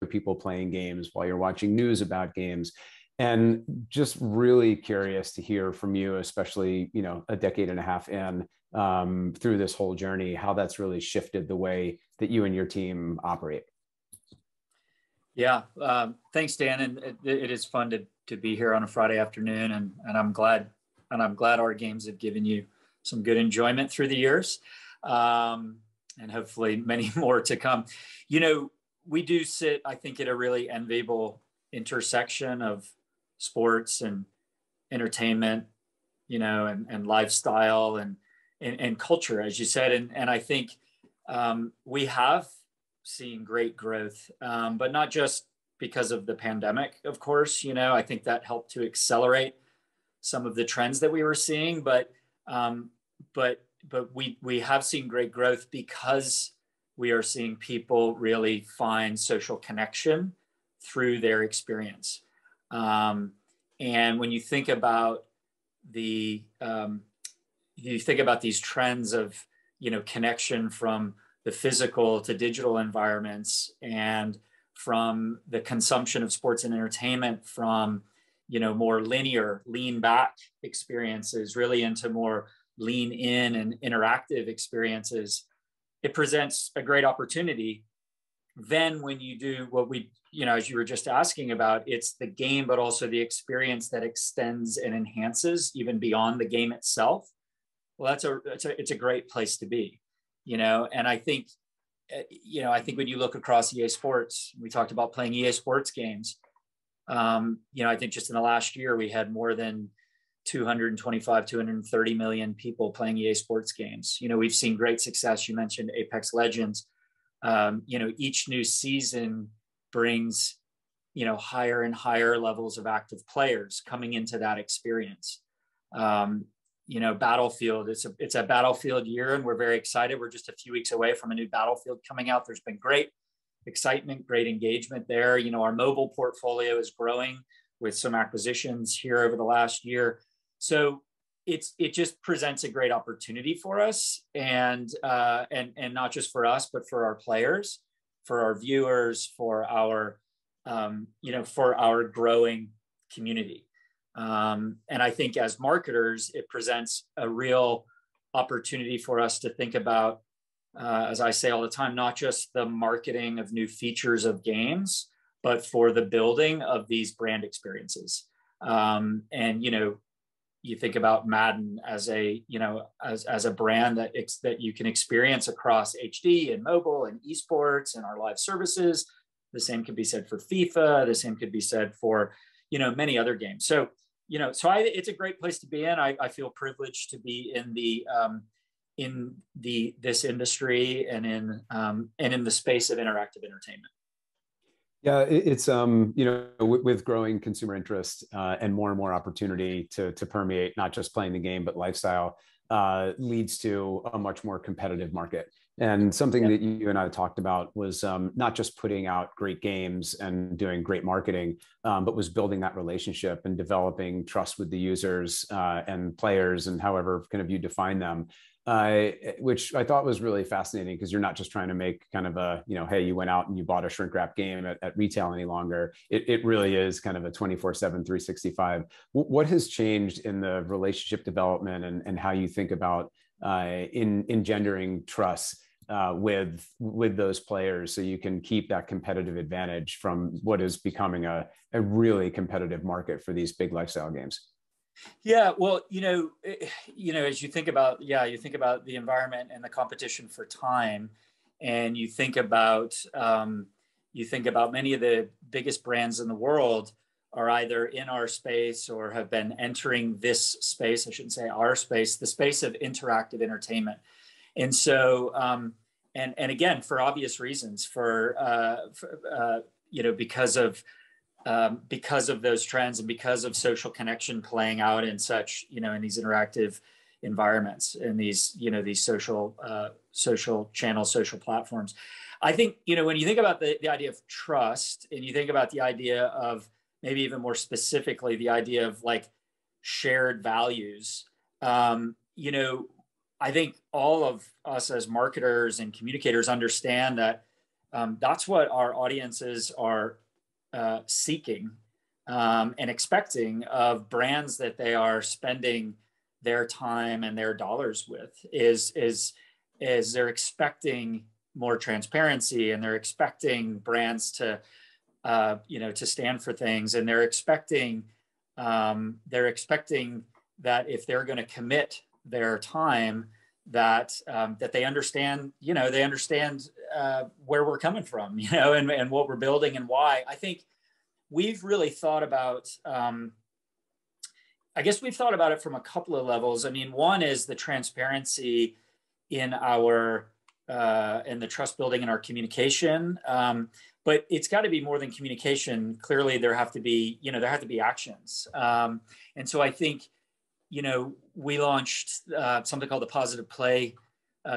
people playing games, while you're watching news about games. And just really curious to hear from you, especially, a decade and a half in, through this whole journey, how that's really shifted the way that you and your team operate. Yeah, thanks, Dan. And it is fun to be here on a Friday afternoon, and I'm glad our games have given you some good enjoyment through the years, and hopefully many more to come. We do sit, I think, at a really enviable intersection of sports and entertainment, and lifestyle and culture, as you said. And I think we have seen great growth, but not just because of the pandemic, of course. I think that helped to accelerate some of the trends that we were seeing, but we have seen great growth because we are seeing people really find social connection through their experience. And when you think about these trends of, connection from the physical to digital environments, and from the consumption of sports and entertainment from, more linear, lean back experiences, really into more lean in and interactive experiences, it presents a great opportunity. Then when you do what we, as you were just asking about, it's the game, but also the experience that extends and enhances even beyond the game itself. Well, it's a great place to be, and I think when you look across EA Sports, we talked about playing EA Sports games. I think just in the last year, we had more than 230 million people playing EA Sports games. We've seen great success. You mentioned Apex Legends. Each new season brings, higher and higher levels of active players coming into that experience. Battlefield, it's a Battlefield year, and we're very excited. We're just a few weeks away from a new Battlefield coming out. There's been great excitement, great engagement there. Our mobile portfolio is growing with some acquisitions here over the last year. So it just presents a great opportunity for us, and not just for us, but for our players, for our viewers, for our growing community. And I think as marketers, it presents a real opportunity for us to think about, as I say all the time, not just the marketing of new features of games, but for the building of these brand experiences. You think about Madden as a brand that you can experience across HD and mobile and esports and our live services. The same could be said for FIFA. The same could be said for, many other games. So, it's a great place to be in. I feel privileged to be in this industry and in the space of interactive entertainment. Yeah, it's with growing consumer interest and more opportunity to permeate not just playing the game but lifestyle, leads to a much more competitive market. And something that you and I talked about was not just putting out great games and doing great marketing, but was building that relationship and developing trust with the users and players, and however kind of you define them. Which I thought was really fascinating, because you're not just trying to make kind of a, hey, you went out and you bought a shrink wrap game at retail any longer. It really is kind of a 24/7, 365. What has changed in the relationship development and how you think about engendering trust with those players, so you can keep that competitive advantage from what is becoming a really competitive market for these big lifestyle games? Yeah, well, as you think about the environment and the competition for time, and you think about many of the biggest brands in the world are either in our space or have been entering this space. I shouldn't say our space, the space of interactive entertainment. And so, and again, for obvious reasons, because of those trends and because of social connection playing out in such, in these interactive environments and these social channels, social platforms. I think, when you think about the idea of trust, and you think about the idea of maybe even more specifically, the idea of like shared values, I think all of us as marketers and communicators understand that That's what our audiences are seeking and expecting of brands that they are spending their time and their dollars with. Is they're expecting more transparency, and they're expecting brands to to stand for things, and they're expecting that if they're going to commit their time, that that they understand, where we're coming from, and what we're building and why. I think we've really thought about, I guess we've thought about it from a couple of levels. I mean, one is the transparency in our and the trust building in our communication. But it's got to be more than communication. Clearly, there have to be actions. And so I think, we launched something called the Positive Play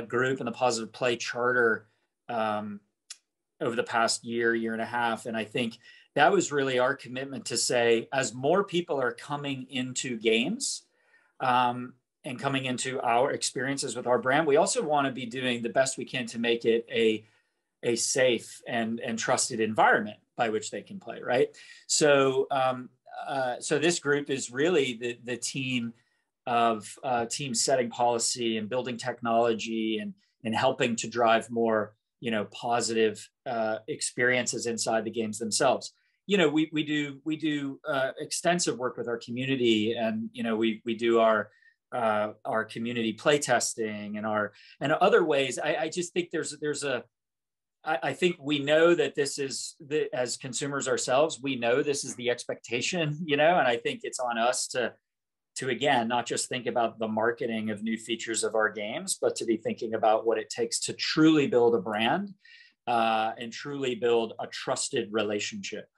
Group and the Positive Play Charter over the past year and a half. And I think that was really our commitment to say, as more people are coming into games and coming into our experiences with our brand, we also want to be doing the best we can to make it a safe and trusted environment by which they can play, right? So so this group is really the team of teams setting policy and building technology and helping to drive more positive experiences inside the games themselves. We do extensive work with our community, and we do our community play testing and other ways. I just think I think we know that this is as consumers ourselves, we know this is the expectation, and I think it's on us to again, not just think about the marketing of new features of our games, but to be thinking about what it takes to truly build a brand and truly build a trusted relationship,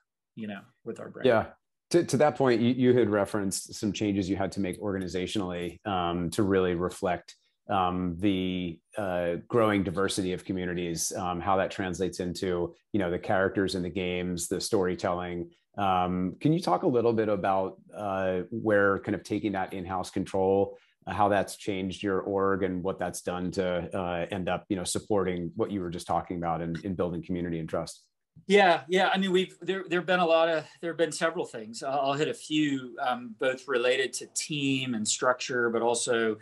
with our brand. Yeah. To that point, you had referenced some changes you had to make organizationally to really reflect the growing diversity of communities, how that translates into, the characters in the games, the storytelling. Can you talk a little bit about where kind of taking that in-house control, how that's changed your org and what that's done to end up, supporting what you were just talking about in building community and trust? Yeah. I mean, there have been several things. I'll hit a few, both related to team and structure, but also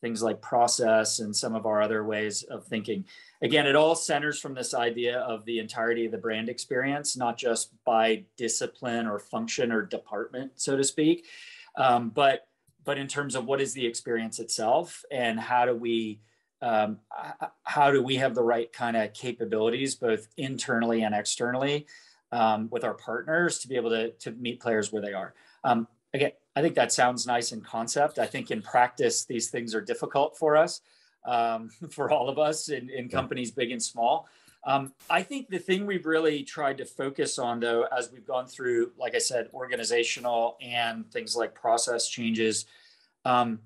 things like process and some of our other ways of thinking. Again, it all centers from this idea of the entirety of the brand experience, not just by discipline or function or department, so to speak, but in terms of what is the experience itself, and how do we have the right kind of capabilities, both internally and externally, with our partners to be able to meet players where they are. Again, I think that sounds nice in concept. I think in practice, these things are difficult for us, for all of us in companies big and small. I think the thing we've really tried to focus on, though, as we've gone through, like I said, organizational and things like process changes, I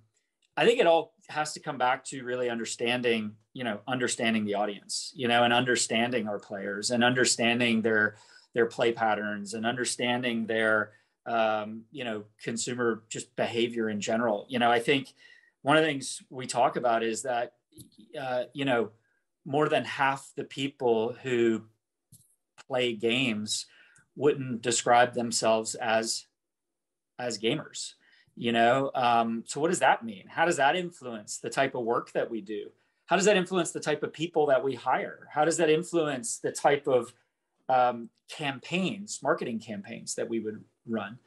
think it all has to come back to really understanding the audience, and understanding our players and understanding their play patterns and understanding their consumer just behavior in general. I think one of the things we talk about is that, more than half the people who play games wouldn't describe themselves as gamers, So what does that mean? How does that influence the type of work that we do? How does that influence the type of people that we hire? How does that influence the type of marketing campaigns that we would run?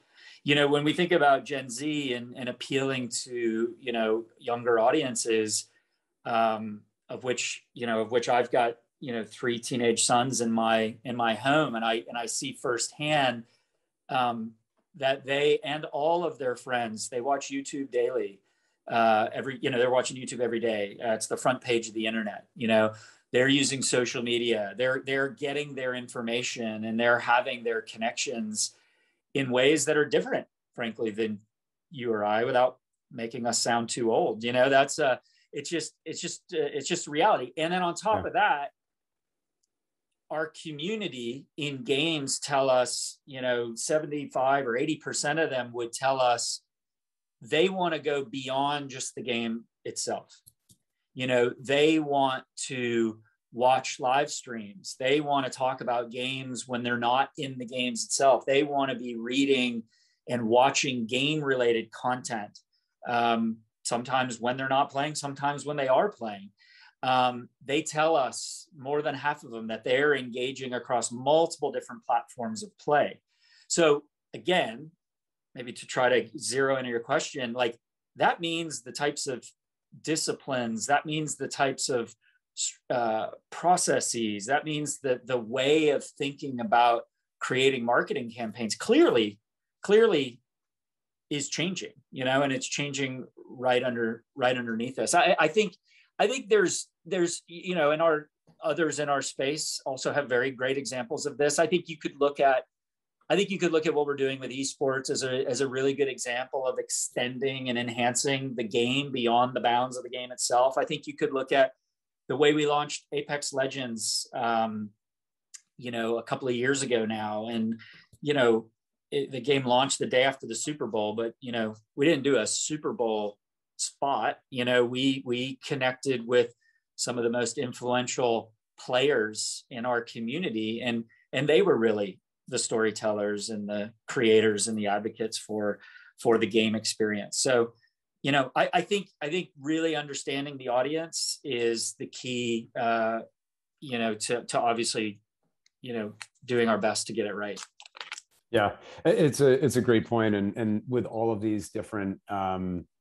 When we think about Gen Z and appealing to, younger audiences, of which I've got, 3 teenage sons in my home, and I see firsthand that they and all of their friends, they watch YouTube daily. They're watching YouTube every day. It's the front page of the internet. They're using social media. They're getting their information, and they're having their connections in ways that are different, frankly, than you or I, without making us sound too old. That's it's just reality. And then on top of that, our community in games tell us, 75 or 80% of them would tell us they want to go beyond just the game itself. They want to watch live streams. They want to talk about games when they're not in the games itself. They want to be reading and watching game related content. Sometimes when they're not playing, sometimes when they are playing. They tell us, more than half of them, that they're engaging across multiple different platforms of play. So again, maybe to try to zero into your question, like that means the types of disciplines, that means the types of processes, that means that the way of thinking about creating marketing campaigns clearly is changing, and it's changing right underneath us. I think there's and our others in our space also have very great examples of this. I think you could look at what we're doing with esports as a really good example of extending and enhancing the game beyond the bounds of the game itself. I think you could look at the way we launched Apex Legends, a couple of years ago now, and the game launched the day after the Super Bowl, but we didn't do a Super Bowl spot. We connected with some of the most influential players in our community, and they were really the storytellers and the creators and the advocates for the game experience. So, I think really understanding the audience is the key, to obviously, doing our best to get it right. Yeah, it's a great point. And with all of these different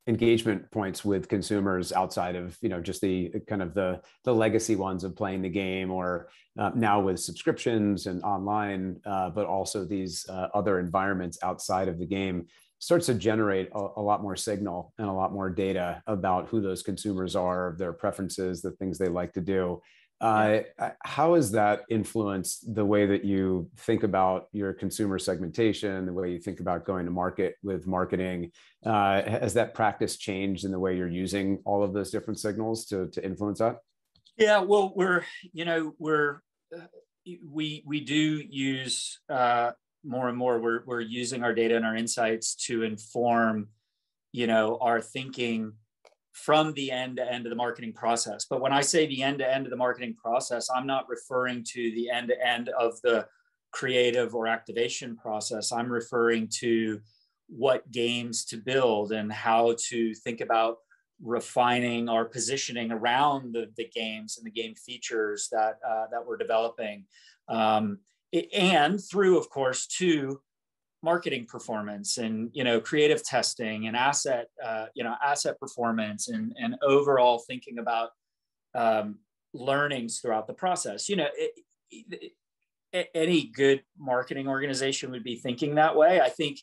engagement points with consumers outside of, just the kind of the legacy ones of playing the game, or now with subscriptions and online, but also these other environments outside of the game, starts to generate a lot more signal and a lot more data about who those consumers are, their preferences, the things they like to do. How has that influenced the way that you think about your consumer segmentation, the way you think about going to market with marketing? Has that practice changed in the way you're using all of those different signals to influence that? Yeah, well, we do use more and more. We're using our data and our insights to inform, our thinking from the end to end of the marketing process. But when I say the end to end of the marketing process, I'm not referring to the end to end of the creative or activation process. I'm referring to what games to build and how to think about refining our positioning around the games and the game features that we're developing. And through, of course, to marketing performance and creative testing and asset performance and overall thinking about learnings throughout the process. Any good marketing organization would be thinking that way. I think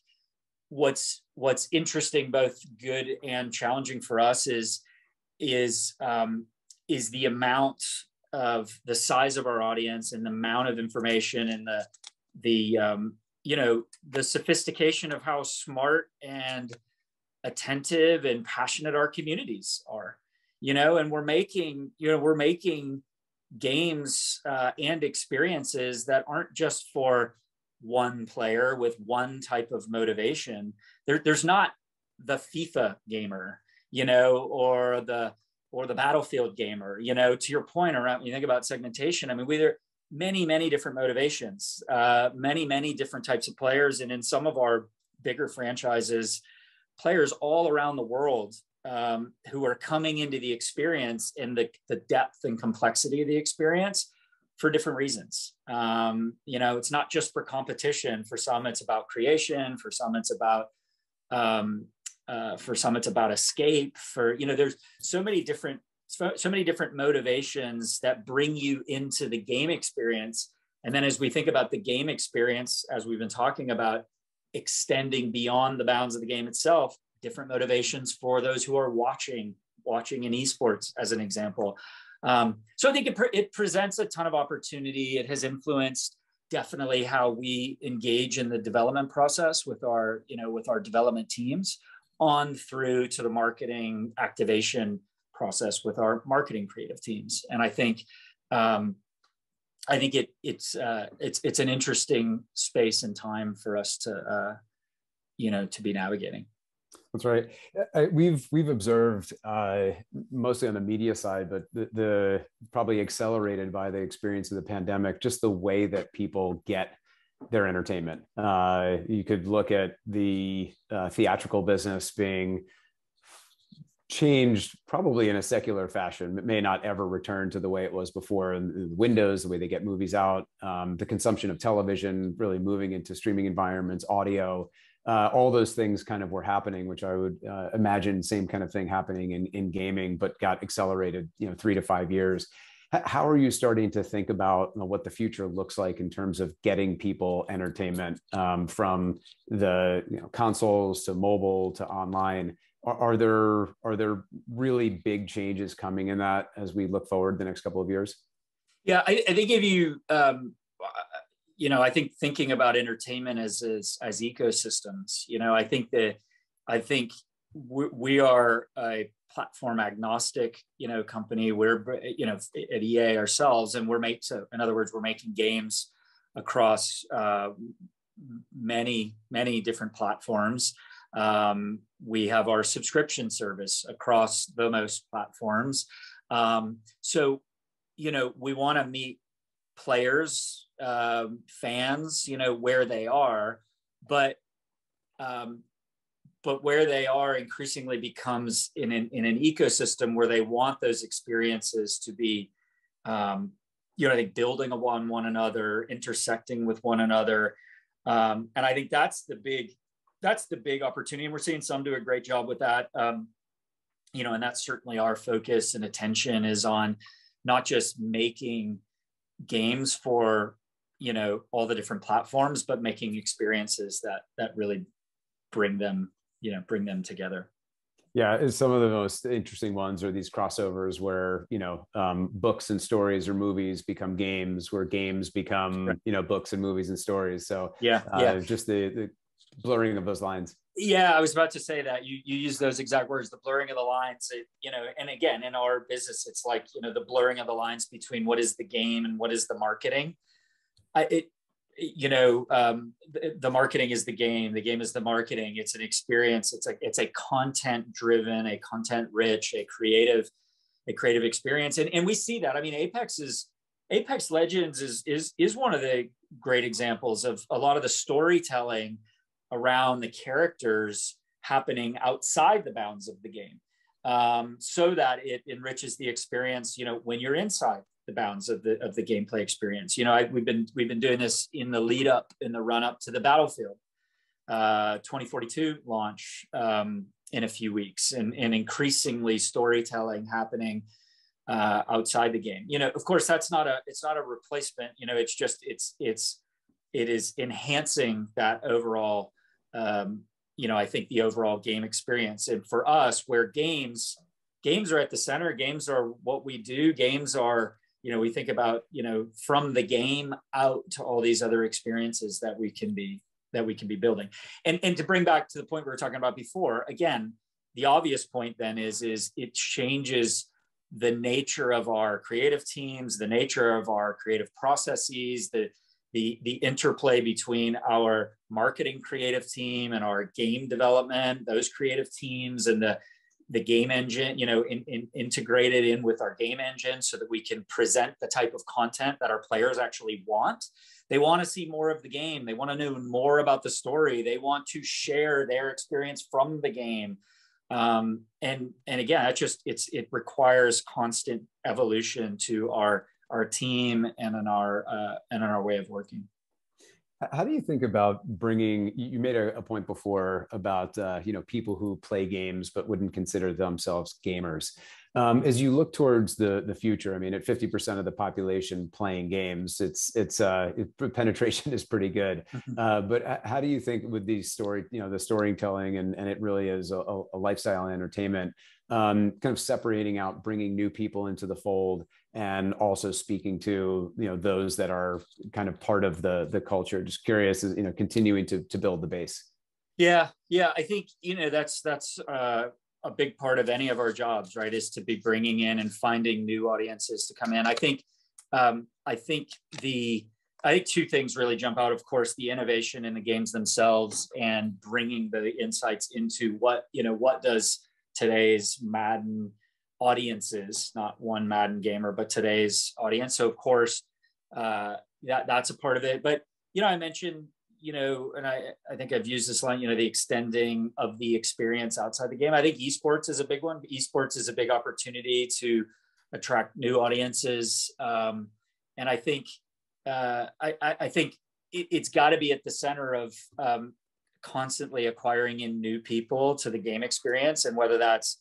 what's interesting, both good and challenging for us, is the amount of the size of our audience and the amount of information and the sophistication of how smart and attentive and passionate our communities are, and we're making games and experiences that aren't just for one player with one type of motivation. There's not the FIFA gamer, or the Battlefield gamer, to your point around, when you think about segmentation, I mean, there are many different motivations, many different types of players. And in some of our bigger franchises, players all around the world who are coming into the experience and the depth and complexity of the experience for different reasons. It's not just for competition. For some, it's about creation. For some, it's about escape. There's so many different motivations that bring you into the game experience. And then as we think about the game experience, as we've been talking about, extending beyond the bounds of the game itself, different motivations for those who are watching in esports, as an example. So I think it presents a ton of opportunity. It has influenced definitely how we engage in the development process with our development teams, on through to the marketing activation process with our marketing creative teams. And I think it's an interesting space and time for us to be navigating. That's right. We've observed mostly on the media side, but the probably accelerated by the experience of the pandemic, just the way that people get their entertainment. You could look at the theatrical business being changed probably in a secular fashion. It may not ever return to the way it was before. And the windows, the way they get movies out, the consumption of television, really moving into streaming environments, audio. All those things kind of were happening, which I would imagine same kind of thing happening in gaming, but got accelerated, 3 to 5 years. How are you starting to think about what the future looks like in terms of getting people entertainment from the consoles to mobile to online? Are there really big changes coming in that as we look forward the next couple of years? Yeah, I think if you I think thinking about entertainment as ecosystems, I think we are a platform agnostic, company. We're, at EA ourselves, and in other words, we're making games across many different platforms. We have our subscription service across the most platforms. So, we want to meet players, fans, where they are, but where they are increasingly becomes in an ecosystem where they want those experiences to be, I think building on one another, intersecting with one another. And I think that's the big opportunity. And we're seeing some do a great job with that. And that's certainly our focus and attention is on not just making games for, all the different platforms, but making experiences that really bring them together. Yeah, some of the most interesting ones are these crossovers where books and stories or movies become games, where games become books and movies and stories. So just the blurring of those lines. Yeah, I was about to say that you use those exact words, the blurring of the lines. And again, in our business, it's like the blurring of the lines between what is the game and what is the marketing. The marketing is the game is the marketing. It's an experience. It's a content driven, a content rich, a creative experience. And we see that. I mean, Apex Legends is one of the great examples of a lot of the storytelling around the characters happening outside the bounds of the game, so that it enriches the experience, when you're inside the bounds of the gameplay experience. We've been doing this in the run up to the Battlefield 2042 launch in a few weeks, and increasingly storytelling happening outside the game. Of course, it's not a replacement. It is enhancing that overall. I think the overall game experience. And for us, where games are at the center, games are what we do. Games are, we think about, from the game out to all these other experiences that we can be building. And to bring back to the point we were talking about before, again, the obvious point then is it changes the nature of our creative teams, the nature of our creative processes, the interplay between our marketing creative team and our game development, those creative teams, and the game engine, integrated in with our game engine so that we can present the type of content that our players actually want. They want to see more of the game. They want to know more about the story. They want to share their experience from the game. And again, it requires constant evolution to our team and in our way of working. How do you think about bringing? You made a point before about people who play games but wouldn't consider themselves gamers. As you look towards the future, I mean, at 50% of the population playing games, penetration is pretty good. But how do you think with these the storytelling, and it really is a lifestyle entertainment, kind of separating out, bringing new people into the fold, and also speaking to those that are kind of part of the culture? Just curious, continuing to build the base. Yeah, I think that's a big part of any of our jobs, right? Is to be bringing in and finding new audiences to come in. I think the I think two things really jump out. Of course, the innovation in the games themselves and bringing the insights into what does today's Madden audiences, not one Madden gamer, but today's audience. So of course, that's a part of it. But, I mentioned, and I think I've used this line, the extending of the experience outside the game. I think esports is a big one. Esports is a big opportunity to attract new audiences. And I think, I think it's got to be at the center of constantly acquiring in new people to the game experience, and whether that's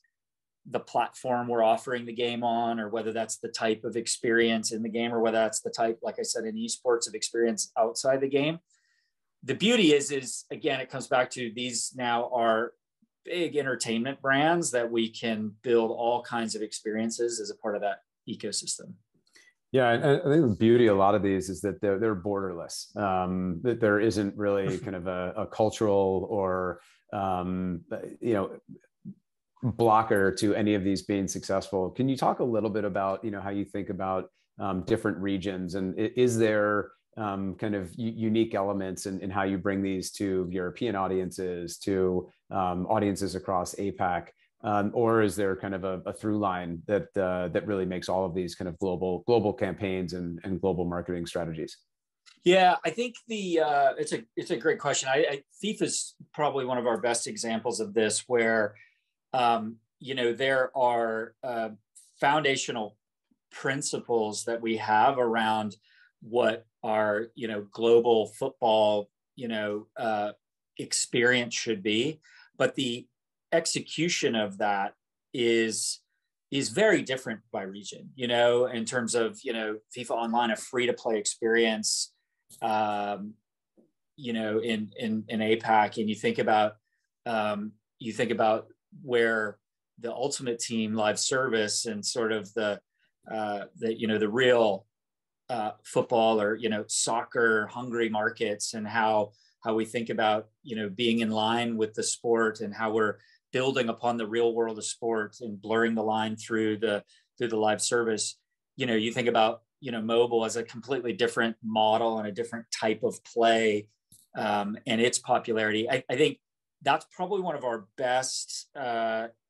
the platform we're offering the game on, or whether that's the type of experience in the game, or whether that's the type, like I said, in esports, of experience outside the game. The beauty is again, it comes back to these now are big entertainment brands that we can build all kinds of experiences as a part of that ecosystem. Yeah, and I think the beauty of a lot of these is that they're borderless. That there isn't really kind of a cultural or blocker to any of these being successful. Can you talk a little bit about how you think about different regions, and is there kind of unique elements in how you bring these to European audiences, to audiences across APAC? Or is there kind of a through line that really makes all of these kind of global campaigns and global marketing strategies? Yeah, I think it's a great question. FIFA is probably one of our best examples of this, where there are foundational principles that we have around what our global football experience should be, but the execution of that is very different by region, in terms of FIFA Online, a free to play experience, in APAC, and you think about where the Ultimate Team live service and sort of the real football or soccer hungry markets, and how we think about being in line with the sport, and how we're building upon the real world of sports and blurring the line through the live service. You think about mobile as a completely different model and a different type of play, and its popularity. I think that's probably one of our best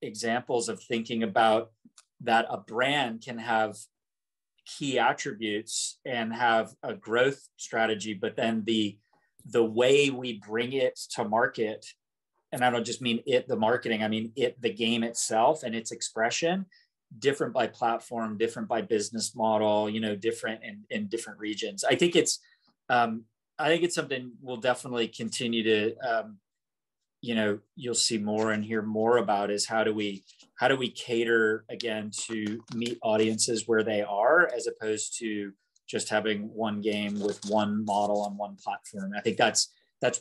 examples of thinking about that a brand can have key attributes and have a growth strategy, but then the way we bring it to market, and I don't just mean the marketing, I mean the game itself and its expression, different by platform, different by business model, different in different regions. I think it's something we'll definitely continue to you'll see more and hear more about, is how do we cater again to meet audiences where they are, as opposed to just having one game with one model on one platform. I think that's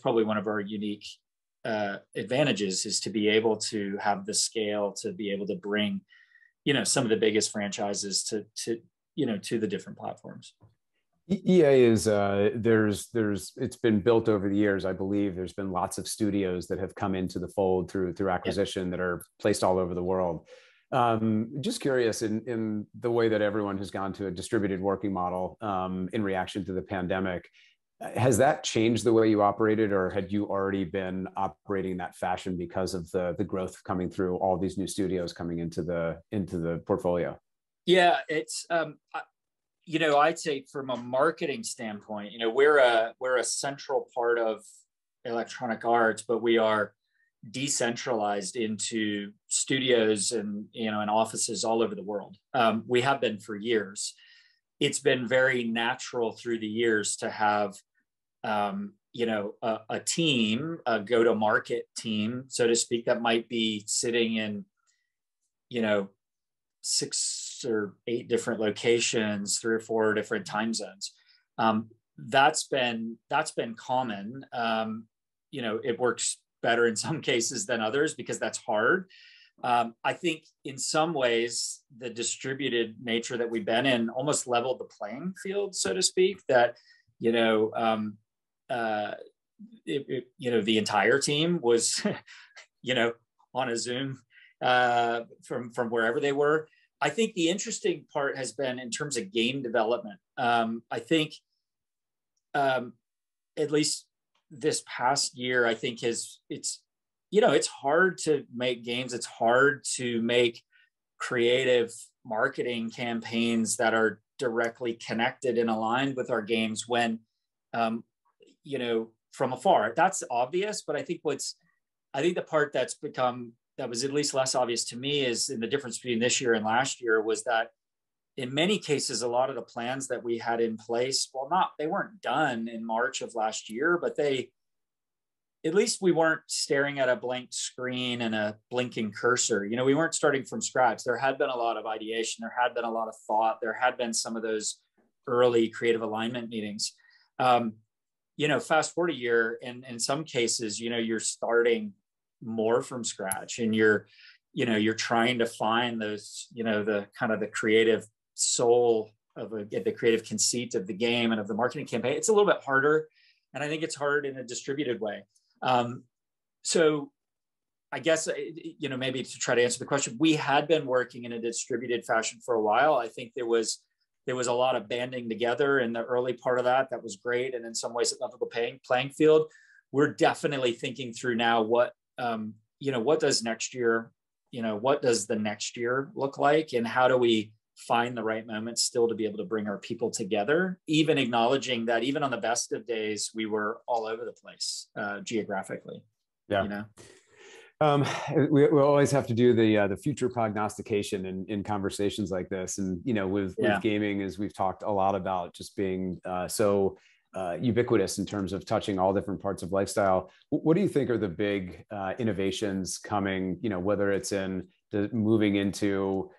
probably one of our unique advantages, is to be able to have the scale to be able to bring some of the biggest franchises to the different platforms. EA is it's been built over the years. I believe there's been lots of studios that have come into the fold through acquisition, that are placed all over the world. Just curious, in the way that everyone has gone to a distributed working model in reaction to the pandemic, has that changed the way you operated, or had you already been operating in that fashion because of the growth coming through all these new studios coming into the portfolio? Yeah, it's I'd say from a marketing standpoint, we're a central part of Electronic Arts, but we are decentralized into studios and and offices all over the world. We have been for years. It's been very natural through the years to have a team, a go-to-market team, so to speak, that might be sitting in 6 or 8 different locations, 3 or 4 different time zones. That's been common. It works better in some cases than others, because that's hard. I think in some ways the distributed nature that we've been in almost leveled the playing field, so to speak. That the entire team was on a Zoom from wherever they were. I think the interesting part has been in terms of game development. I think at least this past year, I think it's hard to make games. It's hard to make creative marketing campaigns that are directly connected and aligned with our games when, from afar. That's obvious, but I think the part that was at least less obvious to me is in the difference between this year and last year was that in many cases, a lot of the plans that we had in place, they weren't done in March of last year, but at least we weren't staring at a blank screen and a blinking cursor. We weren't starting from scratch. There had been a lot of ideation. There had been a lot of thought. There had been some of those early creative alignment meetings. Fast forward a year, and in some cases, you're starting more from scratch, and you're trying to find those, the kind of the creative soul of the creative conceit of the game and of the marketing campaign. It's a little bit harder, and I think it's hard in a distributed way. So I guess, maybe to try to answer the question, we had been working in a distributed fashion for a while. I think there was a lot of banding together in the early part of that was great, and in some ways it leveled the playing field. We're definitely thinking through now what does the next year look like, and how do we find the right moment still to be able to bring our people together, even acknowledging that even on the best of days, we were all over the place geographically. Yeah. We always have to do the future prognostication in conversations like this. And, with gaming, as we've talked a lot about just being so ubiquitous in terms of touching all different parts of lifestyle. What do you think are the big innovations coming, whether it's in moving into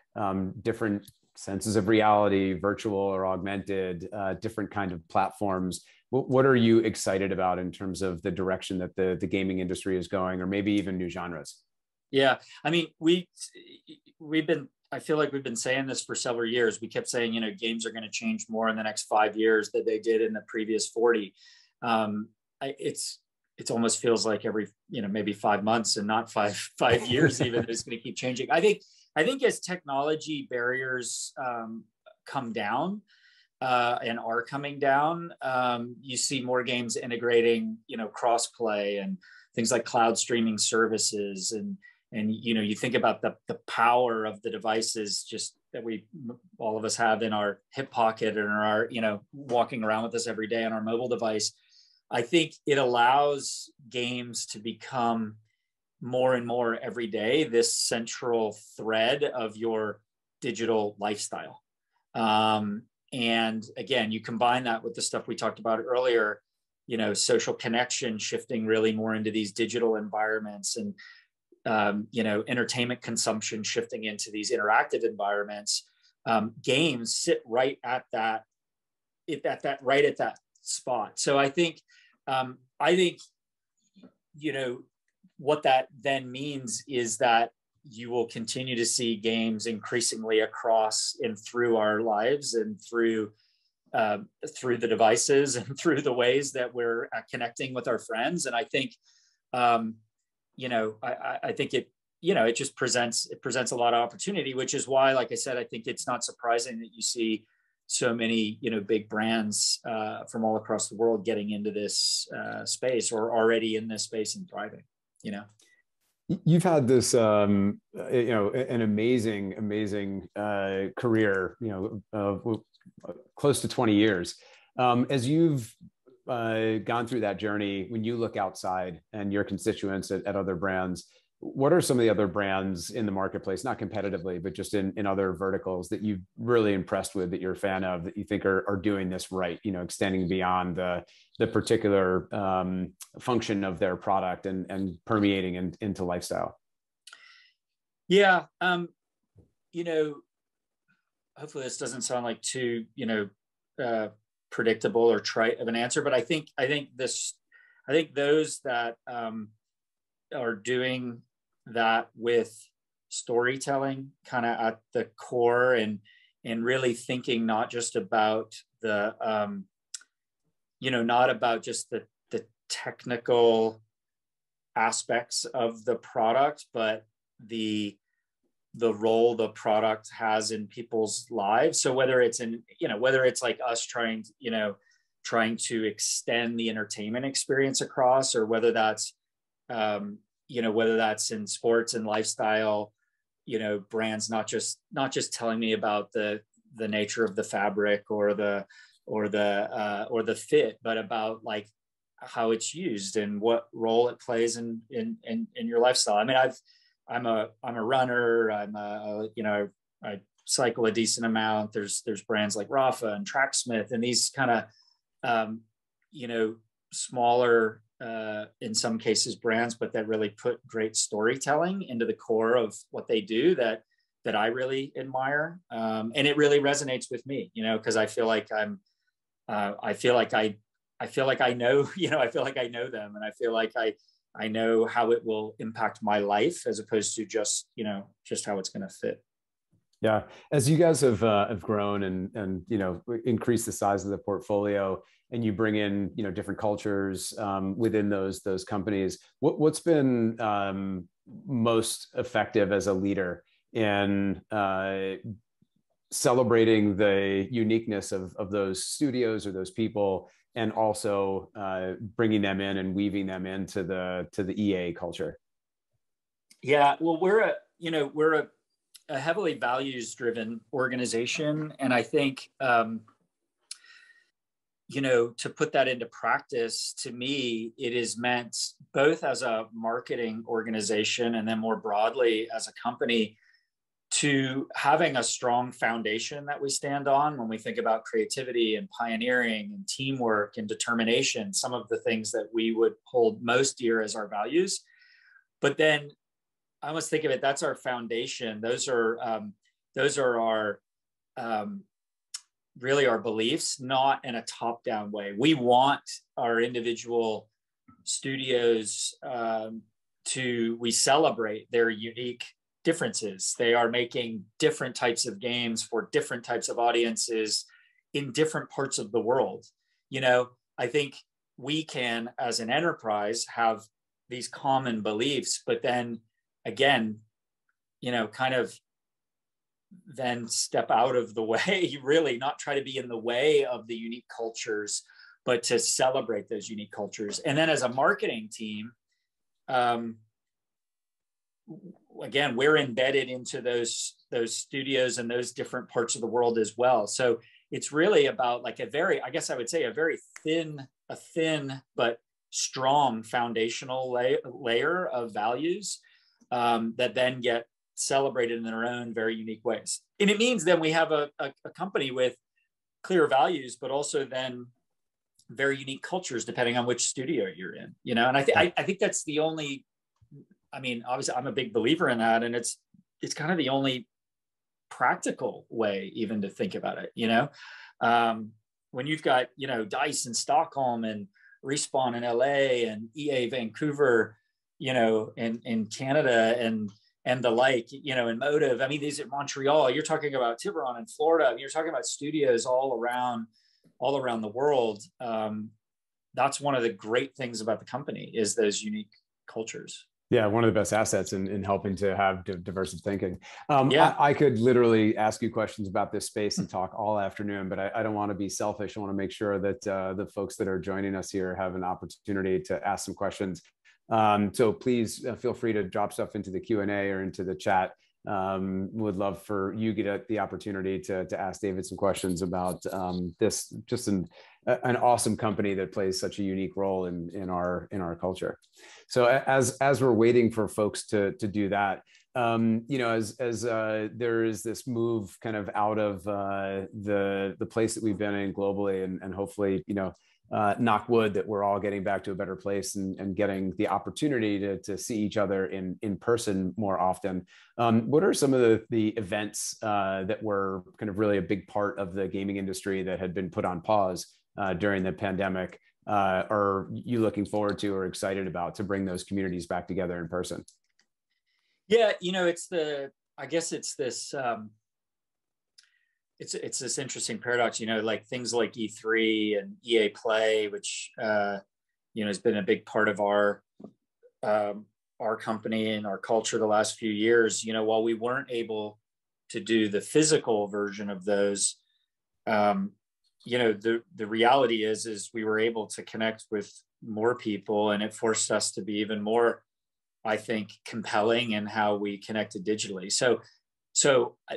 different senses of reality, virtual or augmented, different kind of platforms? What are you excited about in terms of the direction that the gaming industry is going, or maybe even new genres? Yeah, I mean, I feel like we've been saying this for several years. We kept saying, games are going to change more in the next 5 years than they did in the previous 40. It almost feels like every, maybe 5 months and not five years even, it's going to keep changing. I think as technology barriers come down and are coming down, you see more games integrating, cross-play and things like cloud streaming services. And you think about the power of the devices just that all of us have in our hip pocket and are, walking around with us every day on our mobile device. I think it allows games to become more and more every day this central thread of your digital lifestyle. And again, you combine that with the stuff we talked about earlier, social connection shifting really more into these digital environments, and entertainment consumption shifting into these interactive environments. Games sit right at that spot. So I think what that then means is that you will continue to see games increasingly across and through our lives, and through the devices and through the ways that we're connecting with our friends. And I think, I think it just presents a lot of opportunity, which is why, like I said, I think it's not surprising that you see so many, big brands from all across the world getting into this space, or already in this space and thriving. You've had this, an amazing career, close to 20 years. As you've gone through that journey, when you look outside and your constituents at other brands, what are some of the other brands in the marketplace, not competitively, but just in other verticals that you've really impressed with, that you're a fan of, that you think are doing this right, extending beyond the particular function of their product and permeating into lifestyle? Yeah. Hopefully this doesn't sound like too, predictable or trite of an answer, but I think those that are doing that with storytelling kind of at the core, and really thinking not just about not about just the technical aspects of the product, but the role the product has in people's lives. So whether it's like us trying trying to extend the entertainment experience across, or whether that's, whether that's in sports and lifestyle, brands not just telling me about the nature of the fabric or the fit, but about like how it's used and what role it plays in your lifestyle. I mean, I'm a runner. I cycle a decent amount. There's brands like Rafa and Tracksmith and these kind of smaller in some cases brands, but that really put great storytelling into the core of what they do that I really admire. And it really resonates with me, because I feel like I feel like I know, I feel like I know them, and I feel like I know how it will impact my life as opposed to just how it's going to fit. Yeah, as you guys have grown and increased the size of the portfolio, and you bring in different cultures within those companies, what's been most effective as a leader in celebrating the uniqueness of those studios or those people, and also bringing them in and weaving them into the EA culture? Yeah, well, we're a heavily values-driven organization, and I think to put that into practice, to me, it is meant both as a marketing organization and then more broadly as a company to having a strong foundation that we stand on when we think about creativity and pioneering and teamwork and determination, some of the things that we would hold most dear as our values. But then I almost think of it, that's our foundation. Those are our really our beliefs, not in a top-down way. We want our individual studios we celebrate their unique differences. They are making different types of games for different types of audiences in different parts of the world. I think we can, as an enterprise, have these common beliefs, but then again, kind of then step out of the way, really not try to be in the way of the unique cultures, but to celebrate those unique cultures. And then as a marketing team, again, we're embedded into those studios and those different parts of the world as well. So it's really about like a very thin but strong foundational layer of values that then get celebrated in their own very unique ways. And it means then we have a company with clear values, but also then very unique cultures depending on which studio you're in. And I think that's the only. I mean, obviously, I'm a big believer in that, and it's kind of the only practical way even to think about it. When you've got DICE in Stockholm and Respawn in LA and EA Vancouver, in Canada and the like, in Motive. I mean, these are Montreal. You're talking about Tiburon in Florida. I mean, you're talking about studios all around the world. That's one of the great things about the company is those unique cultures. Yeah, one of the best assets in helping to have diverse thinking. Yeah. I could literally ask you questions about this space and talk all afternoon, but I don't want to be selfish. I want to make sure that the folks that are joining us here have an opportunity to ask some questions. So please feel free to drop stuff into the Q&A or into the chat. Would love for you to get the opportunity to ask David some questions about this, just an awesome company that plays such a unique role in our culture. So as we're waiting for folks to do that, as there is this move kind of out of the place that we've been in globally, and hopefully knock wood that we're all getting back to a better place and getting the opportunity to see each other in person more often. What are some of the events that were kind of really a big part of the gaming industry that had been put on pause during the pandemic? Are you looking forward to or excited about to bring those communities back together in person? Yeah, it's this it's this interesting paradox, like things like E3 and EA Play, which has been a big part of our company and our culture the last few years. While we weren't able to do the physical version of those, the reality is we were able to connect with more people, and it forced us to be even more, I think, compelling in how we connected digitally. So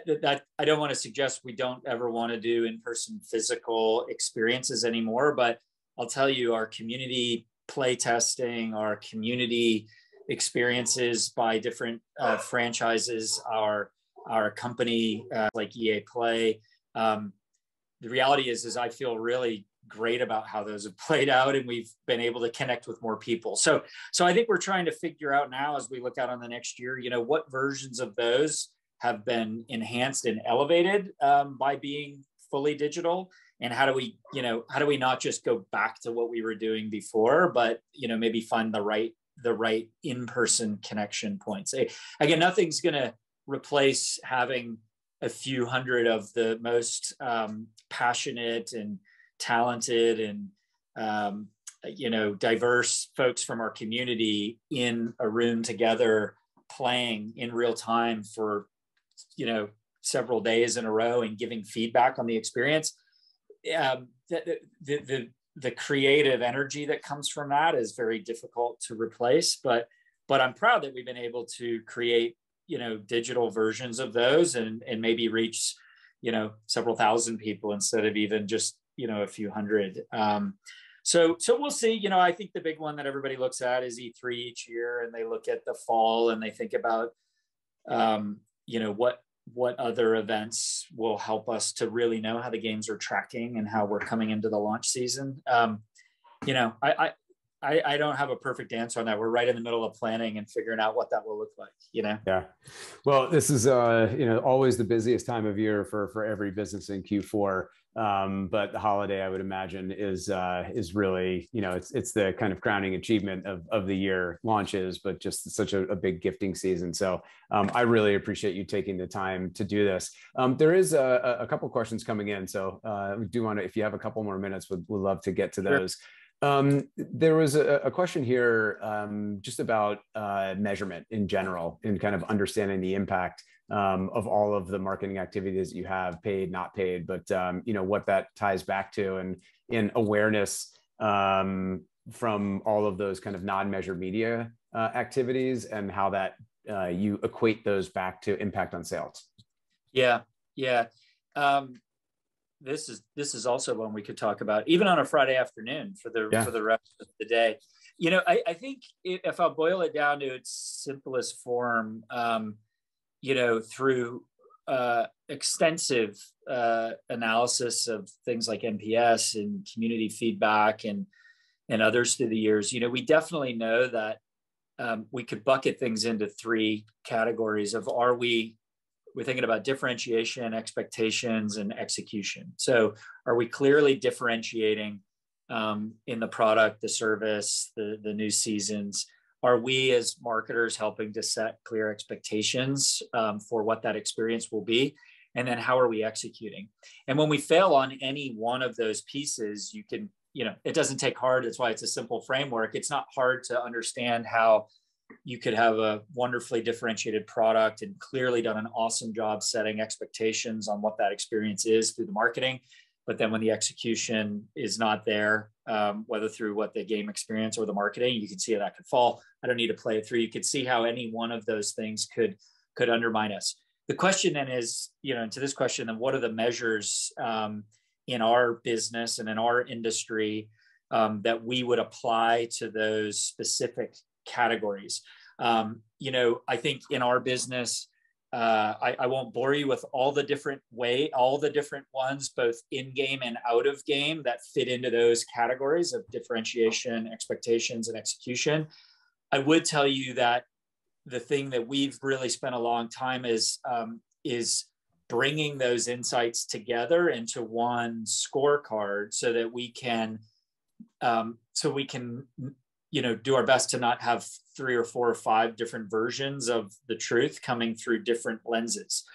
that I don't want to suggest we don't ever want to do in-person physical experiences anymore, but I'll tell you, our community play testing, our community experiences by different franchises, our company like EA Play. The reality is I feel really great about how those have played out, and we've been able to connect with more people. So I think we're trying to figure out now, as we look out on the next year, what versions of those have been enhanced and elevated by being fully digital, and how do we not just go back to what we were doing before, but maybe find the right in-person connection points. Again, nothing's going to replace having a few hundred of the most passionate and talented and diverse folks from our community in a room together, playing in real time for several days in a row and giving feedback on the experience. The creative energy that comes from that is very difficult to replace, but I'm proud that we've been able to create digital versions of those and maybe reach several thousand people instead of even just a few hundred. So we'll see. I think the big one that everybody looks at is E3 each year, and they look at the fall and they think about what other events will help us to really know how the games are tracking and how we're coming into the launch season. I don't have a perfect answer on that. We're right in the middle of planning and figuring out what that will look like, Yeah. Well, this is, always the busiest time of year for every business in Q4. But the holiday, I would imagine, is really, it's the kind of crowning achievement of the year launches, but just such a big gifting season. So I really appreciate you taking the time to do this. There is a couple questions coming in. So we do want to, if you have a couple more minutes, we'd love to get to those. Sure. There was a question here just about measurement in general and kind of understanding the impact of all of the marketing activities that you have, paid, not paid, but what that ties back to, and in awareness from all of those kind of non-measured media activities, and how that you equate those back to impact on sales. Yeah. This is also one we could talk about even on a Friday afternoon for the rest of the day. I think if I'll boil it down to its simplest form, through extensive analysis of things like NPS and community feedback and others through the years, we definitely know that we could bucket things into three categories of we're thinking about differentiation, expectations, and execution. So are we clearly differentiating in the product, the service, the new seasons? Are we as marketers helping to set clear expectations for what that experience will be? And then how are we executing? And when we fail on any one of those pieces, you can, it doesn't take hard. That's why it's a simple framework. It's not hard to understand how you could have a wonderfully differentiated product and clearly done an awesome job setting expectations on what that experience is through the marketing. But then when the execution is not there, whether through what the game experience or the marketing, you can see how that could fall. I don't need to play it through. You could see how any one of those things could undermine us. The question then is, to this question, then what are the measures in our business and in our industry that we would apply to those specific categories? I think in our business, I won't bore you with all the different ones, both in game and out of game, that fit into those categories of differentiation, expectations, and execution. I would tell you that the thing that we've really spent a long time is bringing those insights together into one scorecard so that we can do our best to not have 3 or 4 or 5 different versions of the truth coming through different lenses.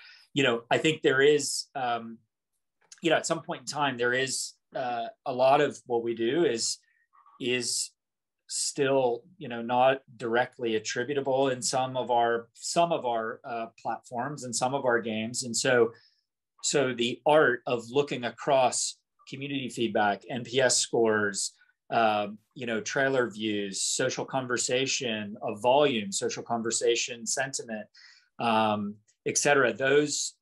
I think there is, at some point in time, there is a lot of what we do is still, not directly attributable in some of our platforms and some of our games. And so the art of looking across community feedback, NPS scores, trailer views, social conversation of volume, social conversation sentiment, et cetera. Those,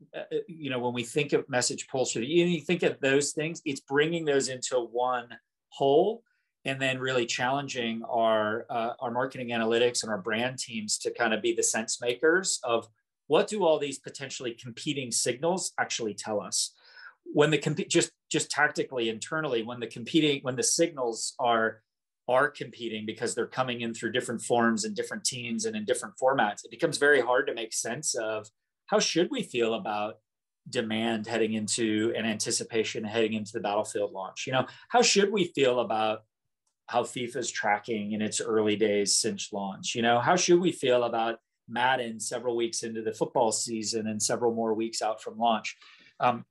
when we think of message pulse, you think of those things, it's bringing those into one whole, and then really challenging our marketing analytics and our brand teams to kind of be the sense makers of what do all these potentially competing signals actually tell us. When the just tactically internally, when the signals are competing because they're coming in through different forms and different teams and in different formats, it becomes very hard to make sense of how should we feel about demand heading into an anticipation heading into the Battlefield launch. How should we feel about how FIFA's tracking in its early days since launch? How should we feel about Madden several weeks into the football season and several more weeks out from launch?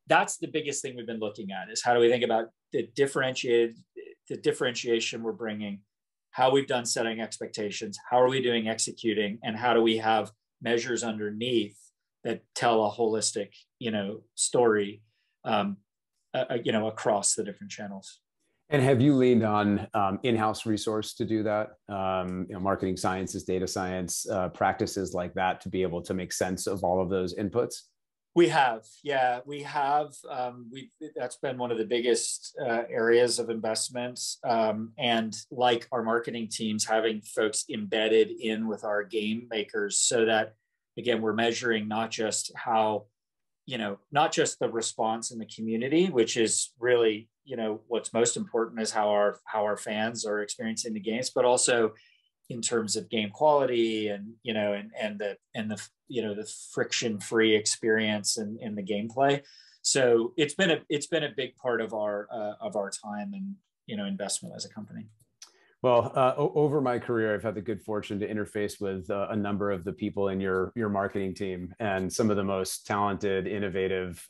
That's the biggest thing we've been looking at, is how do we think about the differentiation we're bringing, how we've done setting expectations, how are we doing executing, and how do we have measures underneath that tell a holistic, story, across the different channels. And have you leaned on in-house resource to do that? Marketing sciences, data science, practices like that to be able to make sense of all of those inputs? We have. That's been one of the biggest areas of investments. And like our marketing teams, having folks embedded in with our game makers so that, again, we're measuring not just not just the response in the community, which is really, what's most important is how our fans are experiencing the games, but also in terms of game quality and the friction-free experience in the gameplay. So it's been a big part of our time and investment as a company. Well, over my career, I've had the good fortune to interface with a number of the people in your marketing team, and some of the most talented, innovative,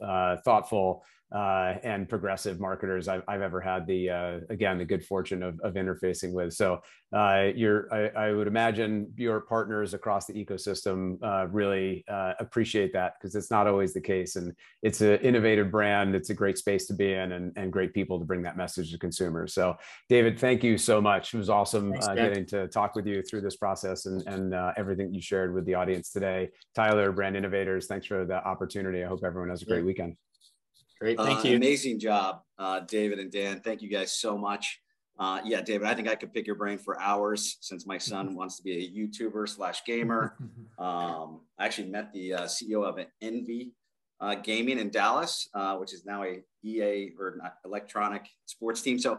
thoughtful, and progressive marketers I've ever had the good fortune of interfacing with. So I would imagine your partners across the ecosystem really appreciate that, because it's not always the case. And it's an innovative brand. It's a great space to be in, and great people to bring that message to consumers. So David, thank you so much. It was awesome getting to talk with you through this process and everything you shared with the audience today. Tyler, Brand Innovators, thanks for the opportunity. I hope everyone has a great weekend. Great, thank you. Amazing job, David and Dan. Thank you guys so much. David, I think I could pick your brain for hours, since my son wants to be a YouTuber/gamer. I actually met the CEO of Envy Gaming in Dallas, which is now a EA or electronic sports team. So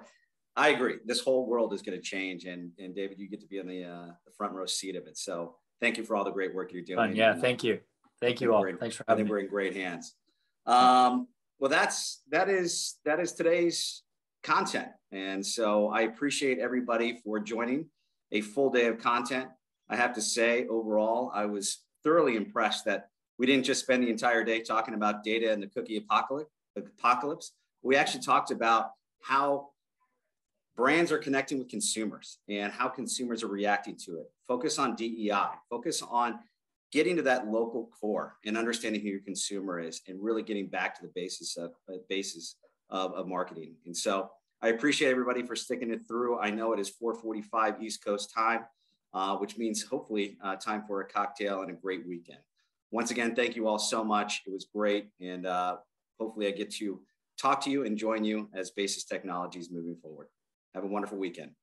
I agree, this whole world is going to change, and David, you get to be in the front row seat of it. So thank you for all the great work you're doing. Thank you. Thank you all. Thanks for having me. We're in great hands. Well, that is today's content. And so I appreciate everybody for joining a full day of content. I have to say, overall, I was thoroughly impressed that we didn't just spend the entire day talking about data and the cookie apocalypse. We actually talked about how brands are connecting with consumers and how consumers are reacting to it. Focus on DEI, focus on getting to that local core and understanding who your consumer is, and really getting back to the basis of marketing. And so I appreciate everybody for sticking it through. I know it is 4:45 East Coast time, which means hopefully time for a cocktail and a great weekend. Once again, thank you all so much. It was great. And hopefully I get to talk to you and join you as Basis Technologies moving forward. Have a wonderful weekend.